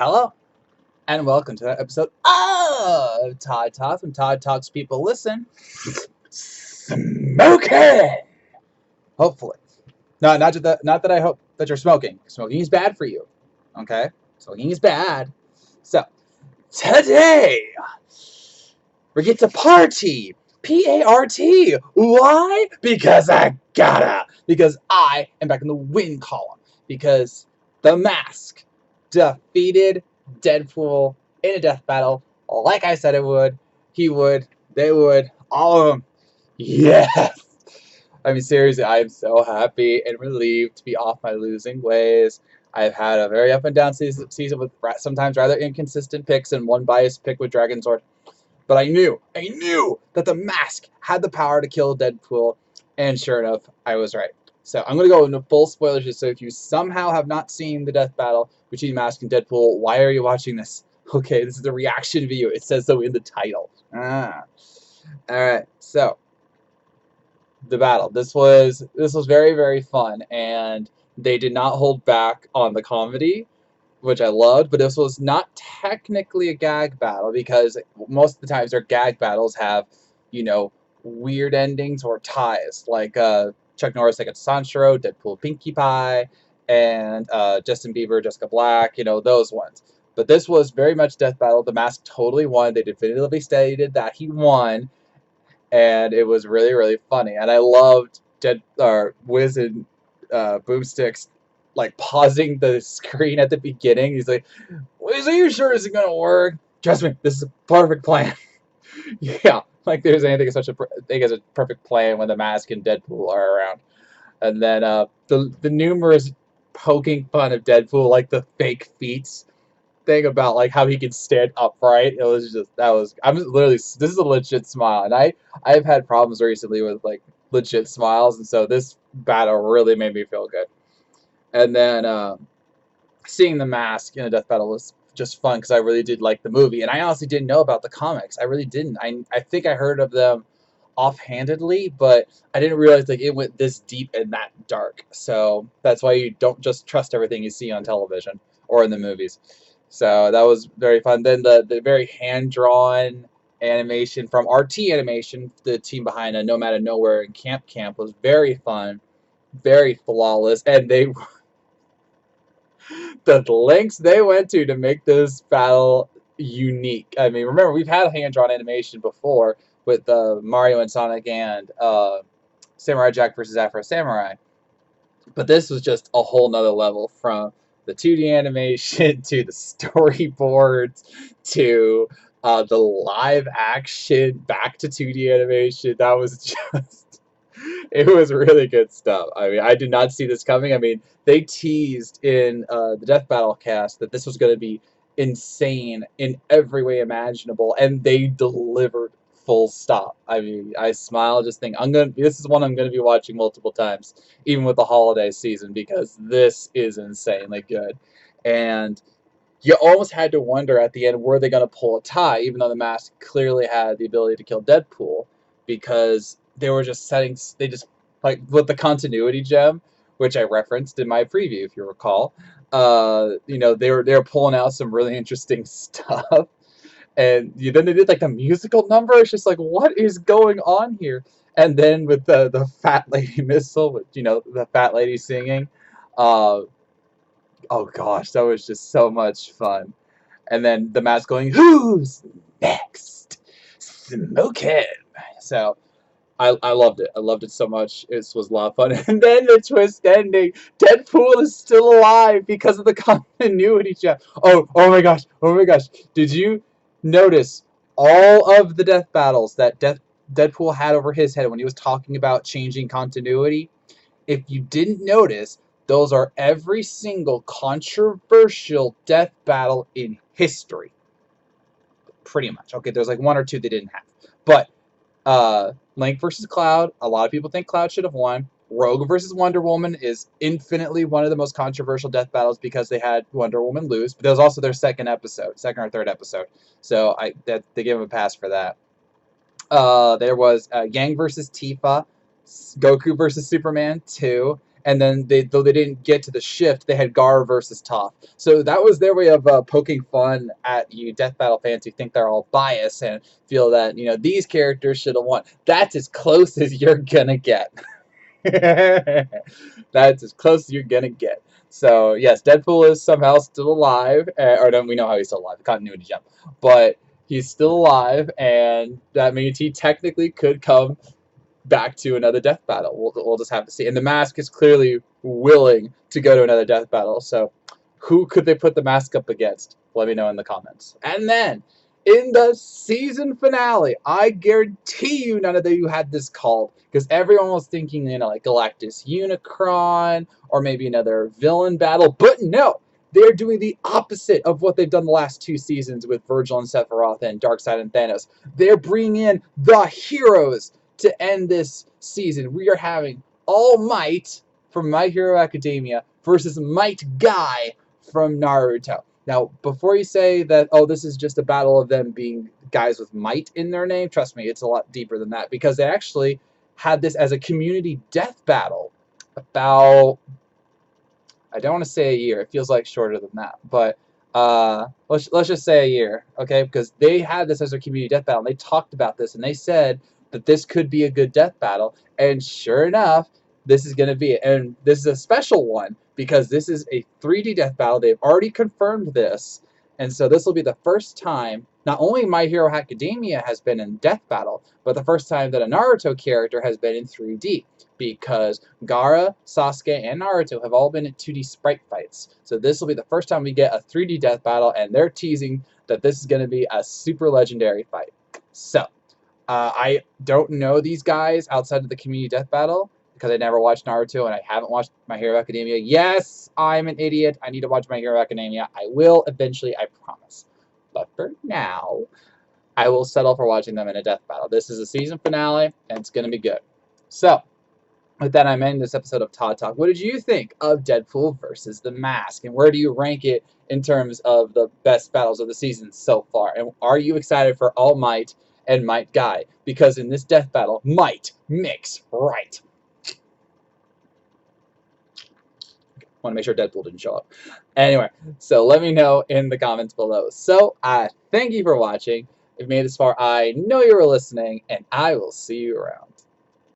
Hello, and welcome to that episode of Todd Talk. When Todd Talks, people listen. Smoking! Hopefully. No, not that I hope that you're smoking. Smoking is bad for you. Okay? Smoking is bad. So, today, we get to party. P-A-R-T. Why? Because I gotta. Because I am back in the win column. Because The Mask defeated Deadpool in a death battle like I said it would. He would. They would. All of them. Yes! I mean, seriously, I am so happy and relieved to be off my losing ways. I've had a very up and down season with sometimes rather inconsistent picks and one biased pick with Dragon Sword. But I knew that the mask had the power to kill Deadpool, and sure enough, I was right. So I'm going to go into full spoilers, so if you somehow have not seen the death battle between Mask and Deadpool, why are you watching this? Okay, this is a reaction video. It says so in the title. Alright, so the battle. This was very, very fun, and they did not hold back on the comedy, which I loved, but this was not technically a gag battle because most of the times their gag battles have, weird endings or ties, like Chuck Norris like at Sancho, Deadpool Pinkie Pie, and Justin Bieber, Jessica Black, those ones. But this was very much death battle. The Mask totally won. They definitively stated that he won, and it was really, really funny. And I loved Wiz and Boomsticks like pausing the screen at the beginning. He's like, "Wiz, are you sure this is gonna work? Trust me, this is a perfect plan." Yeah, like there's anything as such a thing as a perfect plan when the Mask and Deadpool are around. And then the numerous poking fun of Deadpool, like the fake feats thing about like how he can stand upright. It was just I'm literally, this is a legit smile, and I've had problems recently with like legit smiles, and so this battle really made me feel good. And then seeing the Mask in a death battle was just fun because I really did like the movie, and I honestly didn't know about the comics. I really didn't. I think I heard of them offhandedly, but I didn't realize like it went this deep and that dark. So that's why you don't just trust everything you see on television or in the movies. So that was very fun. Then the very hand-drawn animation from RT Animation, the team behind a Nomad of Nowhere and Camp, was very fun, very flawless, and the lengths they went to make this battle unique. I mean, remember, we've had hand-drawn animation before with Mario and Sonic and Samurai Jack versus Afro Samurai, but this was just a whole nother level, from the 2D animation to the storyboards to the live action back to 2D animation. That was just, it was really good stuff. I mean, I did not see this coming. I mean, they teased in the Death Battle cast that this was going to be insane in every way imaginable, and they delivered. Full stop. I mean, I smile just think this is one I'm gonna be watching multiple times, even with the holiday season, because this is insanely good. And you almost had to wonder at the end, were they gonna pull a tie, even though the Mask clearly had the ability to kill Deadpool, because they were just like with the continuity gem, which I referenced in my preview, if you recall. They were pulling out some really interesting stuff. And then they did like the musical number. It's just like, what is going on here? And then with the fat lady missile, with the fat lady singing, oh gosh, that was just so much fun. And then the Mask going, "Who's next? Smoke him!" So I loved it. I loved it so much. It was a lot of fun. And then the twist ending: Deadpool is still alive because of the continuity gem. Oh my gosh! Oh my gosh! Did you notice all of the death battles that Deadpool had over his head when he was talking about changing continuity? If you didn't notice, those are every single controversial death battle in history. Pretty much. Okay, there's like one or two they didn't have. But Link versus Cloud, a lot of people think Cloud should have won. Rogue versus Wonder Woman is infinitely one of the most controversial death battles because they had Wonder Woman lose, but that was also their second or third episode. So they gave him a pass for that. There was Yang versus Tifa, Goku versus Superman 2, And then though they didn't get to the shift, they had Gar versus Toph. So that was their way of poking fun at you Death Battle fans who think they're all biased and feel that these characters should have won. That's as close as you're gonna get. That's as close as you're gonna get. So yes, Deadpool is somehow still alive, or don't we know how he's still alive? Continuity jump, but he's still alive, and that means he technically could come back to another death battle. We'll just have to see. And the Mask is clearly willing to go to another death battle. So who could they put the Mask up against? Let me know in the comments. And then in the season finale, I guarantee you none of you had this called, because everyone was thinking, like Galactus Unicron or maybe another villain battle. But no, they're doing the opposite of what they've done the last 2 seasons with Virgil and Sephiroth and Darkseid and Thanos. They're bringing in the heroes to end this season. We are having All Might from My Hero Academia versus Might Guy from Naruto. Now, before you say that, oh, this is just a battle of them being guys with might in their name, trust me, it's a lot deeper than that, because they actually had this as a community death battle about, I don't want to say a year, it feels like shorter than that, but let's just say a year, okay? Because they had this as a community death battle, and they talked about this, and they said that this could be a good death battle, and sure enough, this is going to be it. And this is a special one because this is a 3D death battle. They've already confirmed this, and so this will be the first time not only My Hero Academia has been in death battle, but the first time that a Naruto character has been in 3D, because Gaara, Sasuke, and Naruto have all been in 2D sprite fights. So this will be the first time we get a 3D death battle, and they're teasing that this is going to be a super legendary fight. So I don't know these guys outside of the community death battle because I never watched Naruto and I haven't watched My Hero Academia. Yes, I'm an idiot. I need to watch My Hero Academia. I will eventually, I promise. But for now, I will settle for watching them in a death battle. This is a season finale, and it's going to be good. So, with that, I'm ending this episode of Todd Talk. What did you think of Deadpool versus The Mask? And where do you rank it in terms of the best battles of the season so far? And are you excited for All Might and Might Guy? Because in this death battle, might makes right. Want to make sure Deadpool didn't show up. Anyway, so let me know in the comments below. So, thank you for watching. If you made it this far, I know you were listening, and I will see you around.